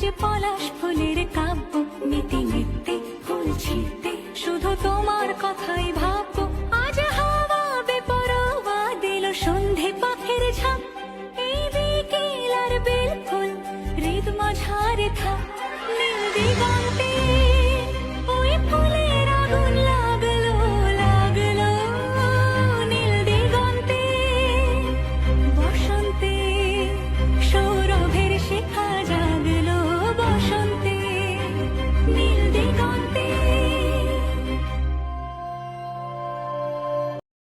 যে পলাশ ফুলের কাব্য, নিতে নিতে ফুল ছিঁড়তে শুধু তোমার কথাই ভাববো। আজ হাওয়া বেপরোয়া দিল সন্ধে পাখির ঝাঁক, এই বিকেল আর বেল ফুল হৃদ মাঝারে থাক, নীল দিগন্তে